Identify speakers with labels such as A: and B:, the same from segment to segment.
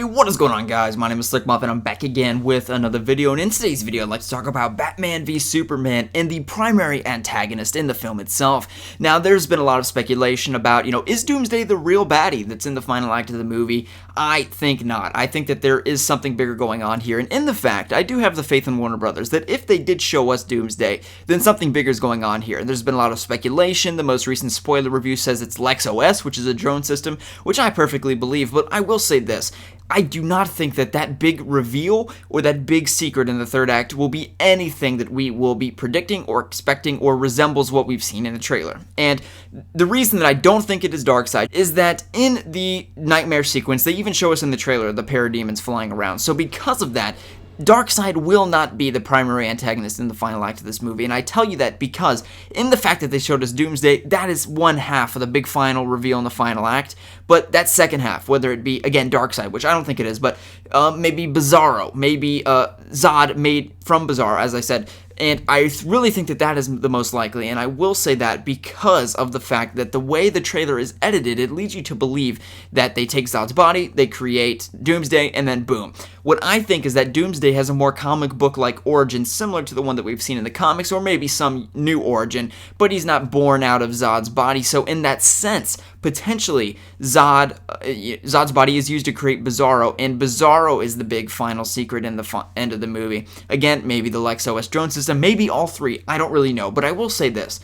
A: Hey, what is going on, guys? My name is Slcmof and I'm back again with another video, and in today's video I'd like to talk about Batman v Superman and the primary antagonist in the film itself. Now, there's been a lot of speculation about, is Doomsday the real baddie that's in the final act of the movie? I think not. I think that there is something bigger going on here, and in the fact, I do have the faith in Warner Brothers that if they did show us Doomsday, then something bigger is going on here. And there's been a lot of speculation. The most recent spoiler review says it's LexOS, which is a drone system, which I perfectly believe, but I will say this. I do not think that that big reveal or that big secret in the third act will be anything that we will be predicting or expecting or resembles what we've seen in the trailer. And the reason that I don't think it is Darkseid is that in the nightmare sequence, they even show us in the trailer the parademons flying around. So because of that, Darkseid will not be the primary antagonist in the final act of this movie, and I tell you that because in the fact that they showed us Doomsday, that is one half of the big final reveal in the final act, but that second half, whether it be, again, Darkseid, which I don't think it is, but maybe Bizarro, maybe Zod made from Bizarro, as I said, and I really think that that is the most likely, and I will say that because of the fact that the way the trailer is edited, it leads you to believe that they take Zod's body, they create Doomsday, and then boom. What I think is that Doomsday has a more comic book-like origin similar to the one that we've seen in the comics, or maybe some new origin, but he's not born out of Zod's body, so in that sense, potentially, Zod's body is used to create Bizarro, and Bizarro is the big final secret in the end of the movie. Again, maybe the LexOS drone system, maybe all three, I don't really know, but I will say this.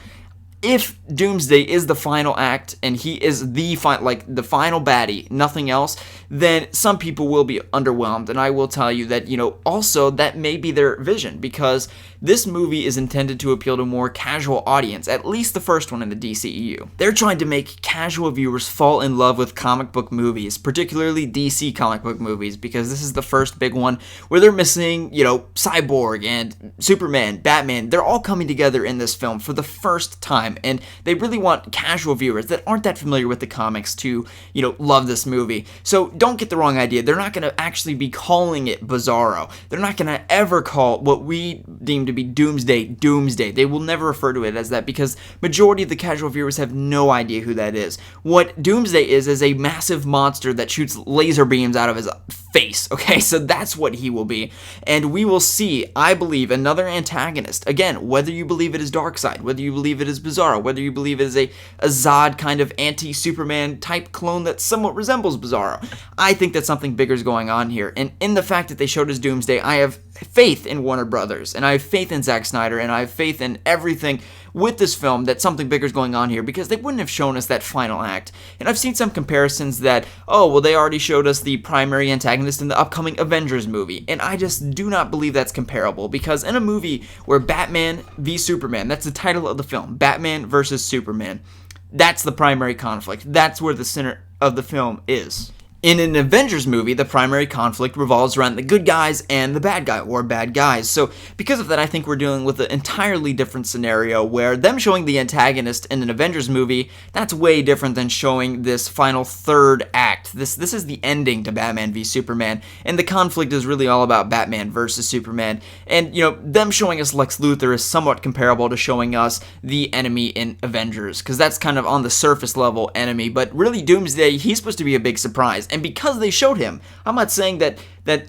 A: If Doomsday is the final act and he is the final baddie, nothing else, then some people will be underwhelmed, and I will tell you that, also that may be their vision, because this movie is intended to appeal to a more casual audience, at least the first one in the DCEU. They're trying to make casual viewers fall in love with comic book movies, particularly DC comic book movies, because this is the first big one where they're missing, Cyborg and Superman, Batman, they're all coming together in this film for the first time. And they really want casual viewers that aren't that familiar with the comics to, love this movie. So don't get the wrong idea. They're not going to actually be calling it Bizarro. They're not going to ever call what we deem to be Doomsday. They will never refer to it as that because majority of the casual viewers have no idea who that is. What Doomsday is a massive monster that shoots laser beams out of his face, okay? So that's what he will be. And we will see, I believe, another antagonist. Again, whether you believe it is Darkseid, whether you believe it is Bizarro, whether you believe it is a Zod kind of anti-Superman type clone that somewhat resembles Bizarro. I think that something bigger is going on here. And in the fact that they showed us Doomsday, I have faith in Warner Brothers, and I have faith in Zack Snyder, and I have faith in everything with this film that something bigger is going on here, because they wouldn't have shown us that final act. And I've seen some comparisons that, they already showed us the primary antagonist in the upcoming Avengers movie, and I just do not believe that's comparable, because in a movie where Batman v Superman, that's the title of the film, Batman versus Superman, that's the primary conflict. That's where the center of the film is. In an Avengers movie, the primary conflict revolves around the good guys and the bad guy, or bad guys. So because of that, I think we're dealing with an entirely different scenario where them showing the antagonist in an Avengers movie, that's way different than showing this final third act. This is the ending to Batman v Superman, and the conflict is really all about Batman versus Superman. And, them showing us Lex Luthor is somewhat comparable to showing us the enemy in Avengers, because that's kind of on the surface level enemy, but really Doomsday, he's supposed to be a big surprise. And because they showed him, I'm not saying that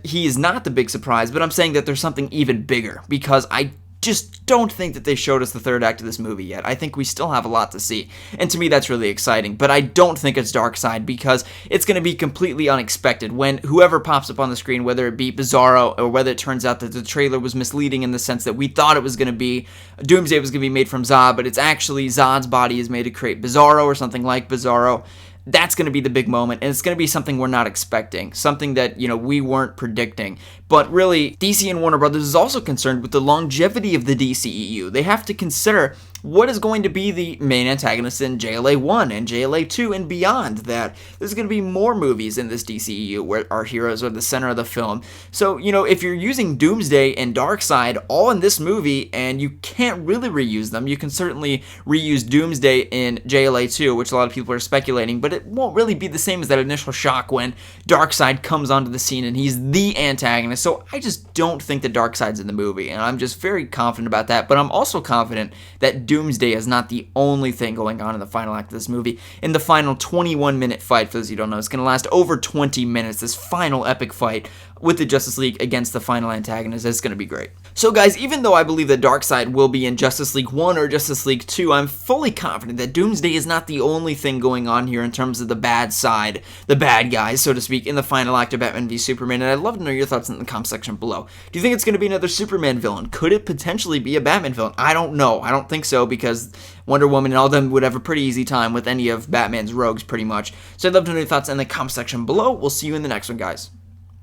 A: he is not the big surprise, but I'm saying that there's something even bigger, because I just don't think that they showed us the third act of this movie yet. I think we still have a lot to see, and to me that's really exciting, but I don't think it's Darkseid, because it's going to be completely unexpected when whoever pops up on the screen, whether it be Bizarro or whether it turns out that the trailer was misleading in the sense that we thought it was going to be Doomsday was going to be made from Zod, but it's actually Zod's body is made to create Bizarro or something like Bizarro. That's going to be the big moment, and it's going to be something we're not expecting, something that, we weren't predicting. But really, DC and Warner Brothers is also concerned with the longevity of the DCEU. They have to consider what is going to be the main antagonist in JLA 1 and JLA 2 and beyond that. There's going to be more movies in this DCEU where our heroes are the center of the film. So, if you're using Doomsday and Darkseid all in this movie and you can't really reuse them, you can certainly reuse Doomsday in JLA 2, which a lot of people are speculating, but it won't really be the same as that initial shock when Darkseid comes onto the scene and he's the antagonist antagonist. So I just don't think the Darkseid's in the movie, and I'm just very confident about that. But I'm also confident that Doomsday is not the only thing going on in the final act of this movie. In the final 21-minute fight, for those of you who don't know, it's going to last over 20 minutes, this final epic fight with the Justice League against the final antagonist. It's going to be great. So guys, even though I believe that Darkseid will be in Justice League 1 or Justice League 2, I'm fully confident that Doomsday is not the only thing going on here in terms of the bad side, the bad guys, so to speak, in the final act of Batman v Superman, and I'd love to know your thoughts in the comment section below. Do you think it's going to be another Superman villain? Could it potentially be a Batman villain? I don't know. I don't think so, because Wonder Woman and all of them would have a pretty easy time with any of Batman's rogues, pretty much. So I'd love to know your thoughts in the comment section below. We'll see you in the next one, guys.